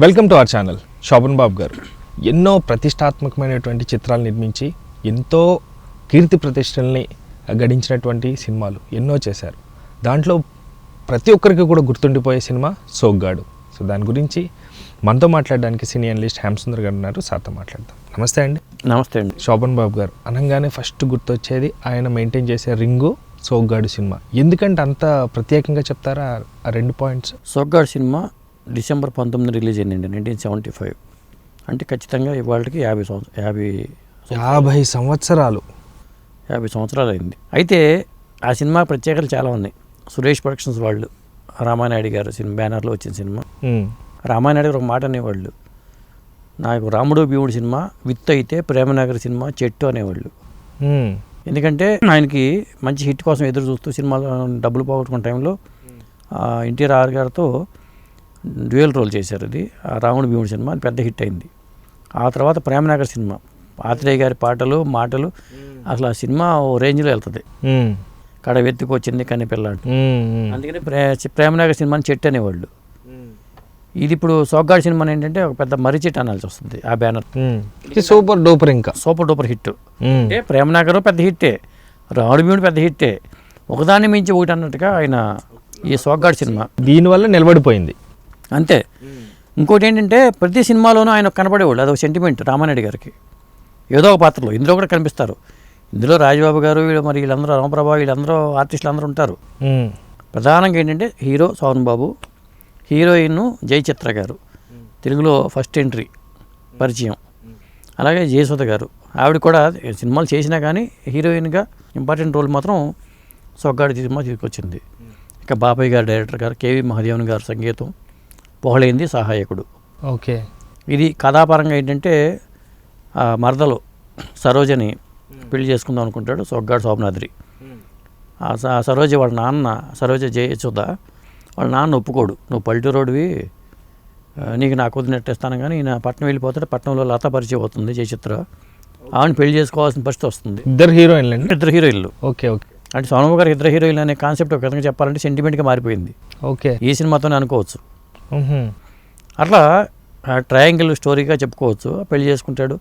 Welcome to our channel. Shobhan Babu garu ఎన్నో ప్రతిష్టాత్మకమైనటువంటి చిత్రాలు నిర్మించి ఎంతో కీర్తి ప్రతిష్టల్ని గడించినటువంటి సినిమాలు ఎన్నో చేశారు. దాంట్లో ప్రతి ఒక్కరికి కూడా గుర్తుండిపోయే సినిమా సోగ్గాడు. సో దాని గురించి మనతో మాట్లాడడానికి సినీ అనలిస్ట్ హేమసుందర్ గారు ఉన్నారు. సార్తో మాట్లాడదాం. నమస్తే అండి. నమస్తే అండి. శోభన్ బాబు గారు అనగానే ఫస్ట్ గుర్తొచ్చేది ఆయన మెయింటైన్ చేసే రింగు, సోగ్గాడు సినిమా. ఎందుకంటే అంత ప్రత్యేకంగా చెప్తారా ఆ రెండు పాయింట్స్? సోగ్గాడు సినిమా డిసెంబర్ 19 రిలీజ్ అయిందండి, 1975. అంటే ఖచ్చితంగా ఇవాళకి 50 సంవత్సరాలు అయింది. అయితే ఆ సినిమా ప్రత్యేకతలు చాలా ఉన్నాయి. సురేష్ ప్రొడక్షన్స్ వాళ్ళు, రామానాయుడు గారు సినిమా బ్యానర్లో వచ్చిన సినిమా. రామానాయుడు గారు ఒక మాట అనేవాళ్ళు, నాకు రాముడు భీముడు సినిమా విత్ అయితే ప్రేమనగర్ సినిమా చెట్టు అనేవాళ్ళు. ఎందుకంటే ఆయనకి మంచి హిట్ కోసం ఎదురు చూస్తూ సినిమాలో డబ్బులు పోగొట్టుకున్న టైంలో ఎన్టీఆర్ గారితో డ్యూయల్ రోల్ చేశారు. అది రాముడు భీముడు సినిమా, అది పెద్ద హిట్ అయింది. ఆ తర్వాత ప్రేమనగర్ సినిమా, ఆత్రేయ గారి పాటలు మాటలు, అసలు ఆ సినిమా ఓ రేంజ్లో వెళ్తుంది. కడ వెతుకొచ్చింది కని పిల్ల. అందుకని ప్రేమనగర్ సినిమాని చెట్టు అనేవాళ్ళు. ఇది ఇప్పుడు సోగ్గాడు సినిమా ఏంటంటే ఒక పెద్ద మర్రి చెట్టు అనాల్సి వస్తుంది. ఆ బ్యానర్ సూపర్ డూపర్, ఇంకా సూపర్ డూపర్ హిట్. అంటే ప్రేమనగర్ పెద్ద హిట్టే, రాముడు భీముడు పెద్ద హిట్టే, ఒకదాన్ని మించి ఒకటి అన్నట్టుగా ఆయన ఈ సోగ్గాడు సినిమా దీనివల్ల నిలబడిపోయింది అంతే. ఇంకోటి ఏంటంటే ప్రతి సినిమాలోనూ ఆయన కనపడేవాళ్ళు, అదొక సెంటిమెంట్ రామానాయుడు గారికి. ఏదో ఒక పాత్రలో ఇందులో కూడా కనిపిస్తారు. ఇందులో రాజబాబు గారు, మరి వీళ్ళందరూ రామప్రభ, వీళ్ళందరూ ఆర్టిస్టులు అందరూ ఉంటారు. ప్రధానంగా ఏంటంటే హీరో సోహన్ బాబు, హీరోయిన్ జయచిత్ర గారు, తెలుగులో ఫస్ట్ ఎంట్రీ పరిచయం. అలాగే జయసుధ గారు, ఆవిడ కూడా సినిమాలు చేసినా కానీ హీరోయిన్గా ఇంపార్టెంట్ రోల్ మాత్రం సోగ్గాడు సినిమా తీసుకొచ్చింది. ఇక బాబాయ్ గారు డైరెక్టర్ గారు, కేవి మహాదేవన్ గారు సంగీతం, పొహళైంది సహాయకుడు. ఓకే. ఇది కథాపరంగా ఏంటంటే మరదలు సరోజని పెళ్లి చేసుకుందాం అనుకుంటాడు సోగ్గాడు శోభనాద్రి. ఆ సరోజ వాళ్ళ నాన్న, సరోజ జయసుధ వాళ్ళ నాన్న ఒప్పుకోడు, నువ్వు పల్లెటూరోడివి, నీకు నాకు వదిలినట్టేస్తాను. కానీ ఈయన పట్నం వెళ్ళిపోతాడు. పట్నంలో లతా పరిచయం అవుతుంది జయచిత్ర, ఆవిడని పెళ్లి చేసుకోవాల్సిన పరిస్థితి వస్తుంది. ఇద్దరు హీరోయిన్లు. Okay okay. అంటే సోనమ్మ గారు ఇద్దరు హీరోయిన్లు అనే కాన్సెప్ట్ ఒక విధంగా చెప్పాలంటే సెంటిమెంట్గా మారిపోయింది. ఓకే. ఈ సినిమాతోనే అనుకోవచ్చు. అట్లా ట్రయాంగిల్ స్టోరీగా చెప్పుకోవచ్చు. పెళ్లి చేసుకుంటాడు.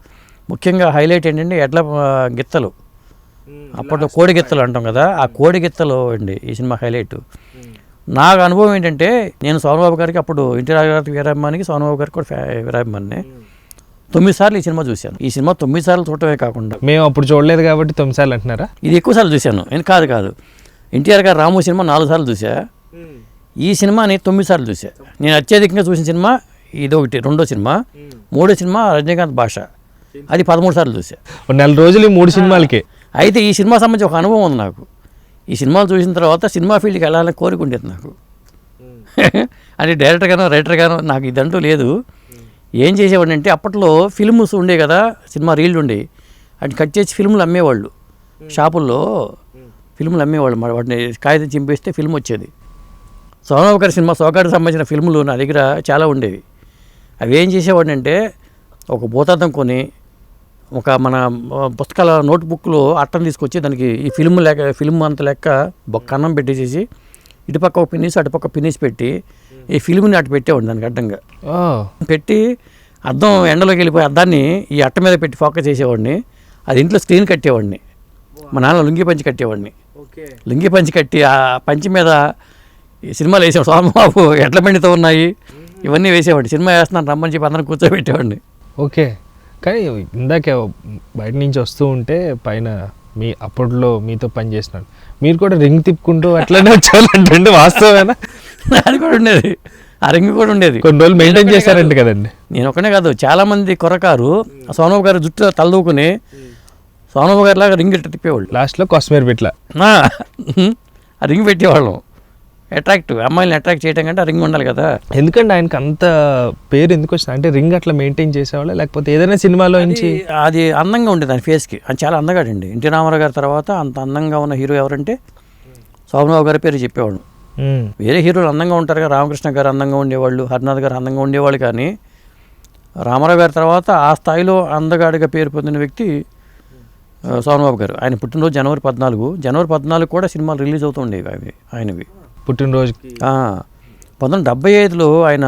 ముఖ్యంగా హైలైట్ ఏంటంటే ఎడ్ల గిత్తలు, అప్పట్లో కోడి గిత్తలు అంటాం కదా, ఆ కోడి గిత్తలు అండి ఈ సినిమా హైలైట్. నాకు అనుభవం ఏంటంటే నేను సోనబాబు గారికి అప్పుడు ఎన్టీఆర్ గారికి వీరాభిమానికి, సోనబాబు గారికి కూడా వీరాభిమాని. 9 సార్లు ఈ సినిమా చూశాను. ఈ సినిమా 9 సార్లు చూడటమే కాకుండా, మేము అప్పుడు చూడలేదు కాబట్టి 9 సార్లు అంటున్నారా? ఇది ఎక్కువ సార్లు చూశాను. కాదు ఎన్టీఆర్ గారు రాము సినిమా 4 సార్లు చూసా, ఈ సినిమాని 9 సార్లు చూసా. నేను అత్యధికంగా చూసిన సినిమా ఇదొకటి, రెండో సినిమా. మూడో సినిమా రజనీకాంత్ భాష, అది 13 సార్లు చూసా. నెల రోజులు 3 సినిమాలకి. అయితే ఈ సినిమా సంబంధించి ఒక అనుభవం ఉంది నాకు. ఈ సినిమాలు చూసిన తర్వాత సినిమా ఫీల్డ్కి వెళ్ళాలని కోరిక ఉండేది నాకు. అంటే డైరెక్టర్ గానో రైటర్ గానో నాకు ఇదంటూ లేదు. ఏం చేసేవాడిని అంటే అప్పట్లో ఫిల్మ్స్ ఉండే కదా, సినిమా రీల్లు ఉండే, వాటిని కట్ చేసి ఫిల్ములు అమ్మేవాళ్ళు. షాపుల్లో ఫిల్ములు అమ్మేవాళ్ళు. వాటిని కాగితం చింపేస్తే ఫిల్మ్ వచ్చేది. సోనబాబు గారి సినిమా సోగ్గాడికి సంబంధించిన ఫిల్ములు నా దగ్గర చాలా ఉండేవి. అవి ఏం చేసేవాడిని అంటే ఒక భూతార్థం కొని, ఒక మన పుస్తకాల నోట్బుక్లో అట్టను తీసుకొచ్చి దానికి ఈ ఫిల్మ్ అంత లెక్క కన్నం పెట్టేసేసి ఇటుపక్క ఒక పిన్నిస్ అటుపక్క పిన్నిస్ పెట్టి ఈ ఫిల్మ్ని అటు పెట్టేవాడిని. దానికి అడ్డంగా పెట్టి అద్దం ఎండలోకి వెళ్ళిపోయి అద్దాన్ని ఈ అట్ట మీద పెట్టి ఫోకస్ చేసేవాడిని. అది ఇంట్లో స్క్రీన్ కట్టేవాడిని. మా నాన్న లుంగి పంచి కట్టేవాడిని. లుంగి పంచి కట్టి ఆ పంచి మీద ఈ సినిమాలు వేసేవాడు. సోమబాబు ఎడ్ల బండితో ఉన్నాయి ఇవన్నీ వేసేవాడిని. సినిమా వేస్తున్నాను రమ్మని చెప్పి అందరం కూర్చోబెట్టేవాడిని. ఓకే. కానీ ఇందాక బయట నుంచి వస్తూ ఉంటే పైన మీ అప్పట్లో మీతో పని చేసినాడు, మీరు కూడా రింగ్ తిప్పుకుంటూ అట్లనే వచ్చేవాళ్ళంటే వాస్తవేనా? అది కూడా ఉండేది, ఆ రింగ్ కూడా ఉండేది. కొన్ని రోజులు మెయింటైన్ చేశారంట కదండి. నేను ఒకనే కాదు, చాలామంది కుర్రకారు సోనబాబు గారు జుట్టు తలదూకుని సోనబాబు గారి లాగా రింగ్ తిప్పేవాళ్ళు. లాస్ట్లో కాశ్మీర్ బిట్లా ఆ రింగ్ పెట్టేవాళ్ళం. అట్రాక్టివ్, అమ్మాయిని అట్రాక్ట్ చేయడం కంటే ఆ రింగ్ ఉండాలి కదా. ఎందుకంటే ఆయనకి అంత పేరు ఎందుకు వచ్చింది అంటే రింగ్ అట్లా మెయింటైన్ చేసేవాళ్ళ, లేకపోతే ఏదైనా సినిమాలో నుంచి అది అందంగా ఉండేది ఆయన ఫేస్కి. అది చాలా అందగాడండి. ఎన్టీ రామారావు గారి తర్వాత అంత అందంగా ఉన్న హీరో ఎవరంటే శోభనబాబు గారి పేరు చెప్పేవాళ్ళు. వేరే హీరోలు అందంగా ఉంటారు కదా, రామకృష్ణ గారు అందంగా ఉండేవాళ్ళు, హరినాథ్ గారు అందంగా ఉండేవాళ్ళు. కానీ రామారావు గారి తర్వాత ఆ స్థాయిలో అందగాడిగా పేరు పొందిన వ్యక్తి శోభనబాబు గారు. ఆయన పుట్టినరోజు జనవరి 14 కూడా సినిమాలు రిలీజ్ అవుతూ ఉండేవి ఆయనవి. పుట్టినరోజుకి 1975లో ఆయన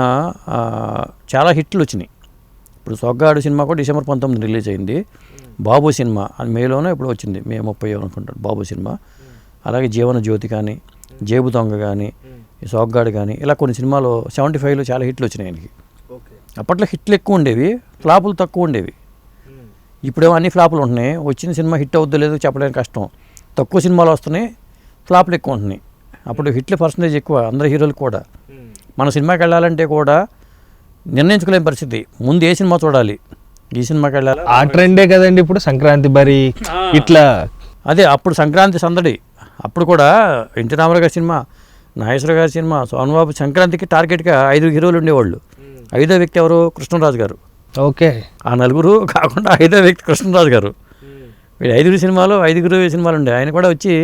చాలా హిట్లు వచ్చినాయి. ఇప్పుడు సొగ్గాడు సినిమా కూడా డిసెంబర్ 19 రిలీజ్ అయింది. బాబు సినిమా అది మేలోనే ఇప్పుడు వచ్చింది, మే 30 అనుకుంటాను బాబు సినిమా. అలాగే జీవన జ్యోతి కానీ, జేబు దొంగ కానీ, ఈ సొగ్గాడు కానీ, ఇలా కొన్ని సినిమాలు 75లో చాలా హిట్లు వచ్చినాయి ఆయనకి. అప్పట్లో హిట్లు ఎక్కువ ఉండేవి, ఫ్లాపులు తక్కువ ఉండేవి. ఇప్పుడేమో అన్ని ఫ్లాపులు ఉంటున్నాయి. వచ్చిన సినిమా హిట్ అవుద్దో లేదో చెప్పడానికి కష్టం. తక్కువ సినిమాలు వస్తున్నాయి, ఫ్లాపులు ఎక్కువ ఉంటున్నాయి. అప్పుడు హిట్ల పర్సంటేజ్ ఎక్కువ అందరి హీరోలకు కూడా. మన సినిమాకి వెళ్ళాలంటే కూడా నిర్ణయించుకోలేని పరిస్థితి. ముందు ఏ సినిమా చూడాలి, ఈ సినిమాకి వెళ్ళాలి. ఆ ట్రెండే కదండి ఇప్పుడు సంక్రాంతి బరి ఇట్లా. అదే అప్పుడు సంక్రాంతి సందడి. అప్పుడు కూడా ఎన్టీ రామారావు గారి సినిమా, నాగేశ్వర గారి సినిమా, సోమబాబు సంక్రాంతికి టార్గెట్గా 5 హీరోలు ఉండేవాళ్ళు. 5వ వ్యక్తి ఎవరు? కృష్ణరాజు గారు. ఓకే. ఆ నలుగురు కాకుండా 5వ వ్యక్తి కృష్ణరాజు గారు. వీళ్ళు 5 సినిమాలు ఉండే. ఆయన కూడా వచ్చి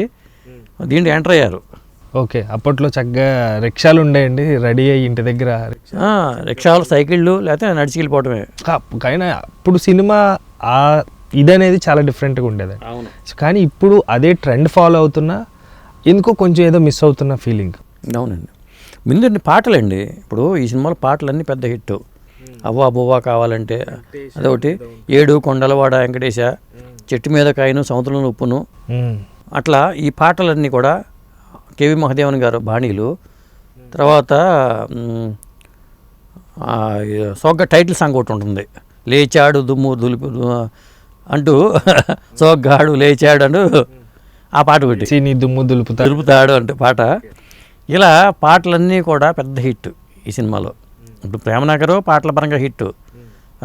దీంట్లో ఎంటర్ అయ్యారు. ఓకే. అప్పట్లో చక్కగా రిక్షాలు ఉండేయండి, రెడీ అయ్యి ఇంటి దగ్గర రిక్షాలు, సైకిళ్ళు, లేకపోతే నడిచి వెళ్ళిపోవటమే. కానీ అప్పుడు సినిమా ఇదనేది చాలా డిఫరెంట్గా ఉండేది. కానీ ఇప్పుడు అదే ట్రెండ్ ఫాలో అవుతున్నా ఎందుకో కొంచెం ఏదో మిస్ అవుతున్న ఫీలింగ్. అవునండి. ముందు పాటలండి. ఇప్పుడు ఈ సినిమాలో పాటలన్నీ పెద్ద హిట్. అవ్వా బువ్వా కావాలంటే అదొకటి, 7 కొండలవాడ వెంకటేశ, చెట్టు మీద కాయను సముద్రంలో ఉప్పును, అట్లా ఈ పాటలన్నీ కూడా కేవి మహదేవన్ గారు బాణీలు. తర్వాత సోగ్గా టైటిల్ సాంగ్ ఒకటి ఉంటుంది, లేచాడు దుమ్ము దులుపు అంటూ సోగ్గాడు లేచాడు అంటూ ఆ పాట ఒకటి, దుమ్ము దులుపుతాడు అంటే పాట. ఇలా పాటలన్నీ కూడా పెద్ద హిట్ ఈ సినిమాలో. ఇప్పుడు ప్రేమనగరు పాటల పరంగా హిట్.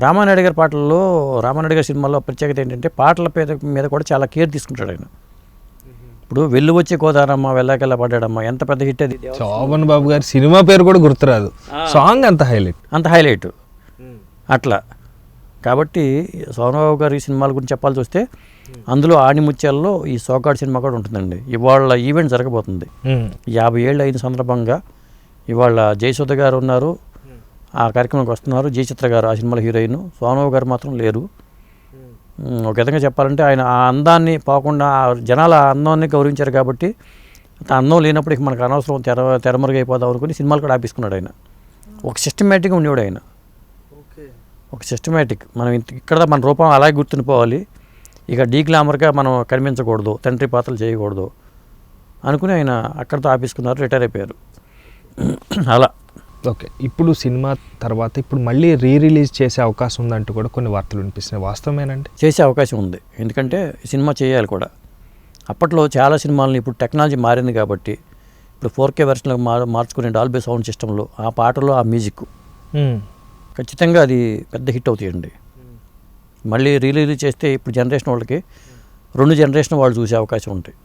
రామానాయుడు గారి పాటల్లో, రామానాయుడు గారి సినిమాలో ప్రత్యేకత ఏంటంటే పాటల మీద కూడా చాలా కేర్ తీసుకుంటాడు ఆయన. ఇప్పుడు వెళ్ళు వచ్చే గోదారమ్మ, వెళ్ళాకెళ్ళ పడ్డాడమ్మ ఎంత పెద్ద హిట్ అది. శోభన్ బాబు గారి సినిమా పేరు కూడా గుర్తురాదు, సాంగ్ అంత హైలైట్ అట్లా. కాబట్టి శోభన్ గారి సినిమాల గురించి చెప్పాల్సి వస్తే అందులో ఆణిముత్యాల్లో ఈ సోగ్గాడు సినిమా కూడా ఉంటుందండి. ఇవాళ ఈవెంట్ జరగబోతుంది. 50 ఏళ్ళు అయిన సందర్భంగా ఇవాళ జయసుధ గారు ఉన్నారు, ఆ కార్యక్రమానికి వస్తున్నారు. జయచిత్ర గారు ఆ సినిమాలో హీరోయిన్, సోనబాబు గారు మాత్రం లేరు. ఒక విధంగా చెప్పాలంటే ఆయన ఆ అందాన్ని పోకుండా జనాల ఆ అందాన్ని గౌరవించారు కాబట్టి, అందం లేనప్పుడు ఇక మనకు అనవసరం తెరమరుగైపోదాం అనుకుని సినిమాలు కూడా ఆపిస్తున్నాడు ఆయన. ఒక సిస్టమేటిక్గా ఉండేవాడు ఆయన, ఒక సిస్టమేటిక్. మనం ఇక్కడ మన రూపం అలాగే గుర్తుండిపోవాలి, ఇక గ్లామర్గా మనం కనిపించకూడదు, తండ్రి పాత్రలు చేయకూడదు అనుకుని ఆయన అక్కడితో ఆపేసుకున్నారు, రిటైర్ అయిపోయారు అలా. ఓకే. ఇప్పుడు సినిమా తర్వాత ఇప్పుడు మళ్ళీ రిలీజ్ చేసే అవకాశం ఉందంటూ కూడా కొన్ని వార్తలు వినిపిస్తున్నాయి, వాస్తవమేనండి? చేసే అవకాశం ఉంది, ఎందుకంటే సినిమా చేయాలి కూడా. అప్పట్లో చాలా సినిమాలని, ఇప్పుడు టెక్నాలజీ మారింది కాబట్టి ఇప్పుడు 4K వెర్షన్లో మార్చుకునే డాల్బీ సౌండ్ సిస్టంలో ఆ పాటలో ఆ మ్యూజిక్ ఖచ్చితంగా అది పెద్ద హిట్ అవుతాయండి. మళ్ళీ రిలీజ్ చేస్తే ఇప్పుడు జనరేషన్ వాళ్ళకి 2 జనరేషన్ వాళ్ళు చూసే అవకాశం ఉంటాయి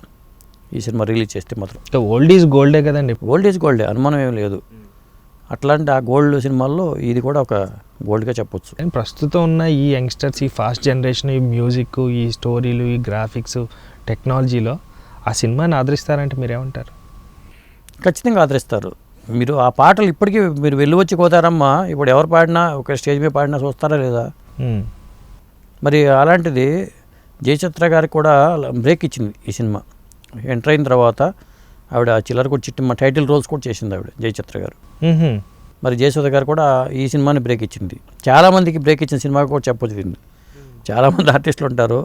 ఈ సినిమా రిలీజ్ చేస్తే మాత్రం. ఓల్డ్ ఈజ్ గోల్డే కదండి. ఓల్డ్ ఈజ్ గోల్డే, అనుమానం ఏం లేదు. అట్లాంటి ఆ గోల్డ్ సినిమాల్లో ఇది కూడా ఒక గోల్డ్గా చెప్పొచ్చు. ప్రస్తుతం ఉన్న ఈ యంగ్స్టర్స్, ఈ ఫాస్ట్ జనరేషన్, ఈ మ్యూజిక్, ఈ స్టోరీలు, ఈ గ్రాఫిక్స్, టెక్నాలజీలో ఆ సినిమాని ఆదరిస్తారంటే మీరేమంటారు? ఖచ్చితంగా ఆదరిస్తారు. మీరు ఆ పాటలు ఇప్పటికీ మీరు వెళ్ళి వచ్చి కోతారమ్మా ఇప్పుడు ఎవరు పాడినా, ఒక స్టేజ్ మీద పాడినా చూస్తారా లేదా? మరి అలాంటిది జయచిత్ర గారికి కూడా బ్రేక్ ఇచ్చింది ఈ సినిమా. ఎంటర్ అయిన తర్వాత ఆవిడ చిల్లర కూడా చిట్టి మా టైటిల్ రోల్స్ కూడా చేసింది ఆవిడ, జయచిత్ర గారు. మరి జయసుధ గారు కూడా ఈ సినిమాని బ్రేక్ ఇచ్చింది. చాలామందికి బ్రేక్ ఇచ్చిన సినిమా కూడా చెప్పొచ్చు. చాలామంది ఆర్టిస్టులు ఉంటారు,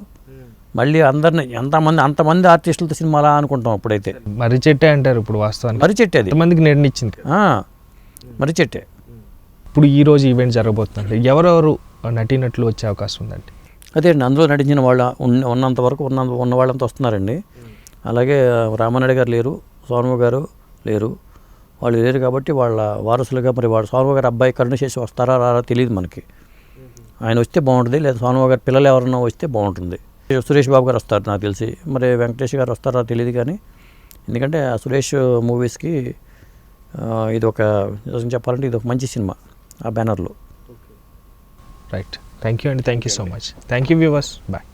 మళ్ళీ అందరిని అంతమంది ఆర్టిస్టులతో సినిమాలా అనుకుంటాం అప్పుడైతే. మర్రి చెట్టే అంటారు ఇప్పుడు వాస్తవానికి. మర్రి చెట్టే, అది మందికి నిర్ణయించింది మర్రి చెట్టే. ఇప్పుడు ఈరోజు ఈవెంట్ జరగబోతుంది, ఎవరెవరు నటీనటులు వచ్చే అవకాశం ఉందండి? అదే అండి, అందులో నటించిన వాళ్ళ ఉన్నంత వరకు ఉన్న వాళ్ళంతా వస్తున్నారండి. అలాగే రామానాయుడు గారు లేరు, సోనబాబు గారు లేరు, వాళ్ళు లేరు కాబట్టి వాళ్ళ వారసులుగా మరి వాడు సోనబాబు గారు అబ్బాయి కరుణశేషి వస్తారా రారా తెలియదు మనకి. ఆయన వస్తే బాగుంటుంది, లేదా సోనబాబు గారు పిల్లలు ఎవరన్నా వస్తే బాగుంటుంది. సురేష్ బాబు గారు వస్తారు నాకు తెలిసి, మరి వెంకటేష్ గారు వస్తారా తెలియదు. కానీ ఎందుకంటే ఆ సురేష్ మూవీస్కి ఇది ఒక చెప్పాలంటే ఇది ఒక మంచి సినిమా ఆ బ్యానర్లో. రైట్. థ్యాంక్ యూ అండి, thank you so much. Thank you viewers, bye.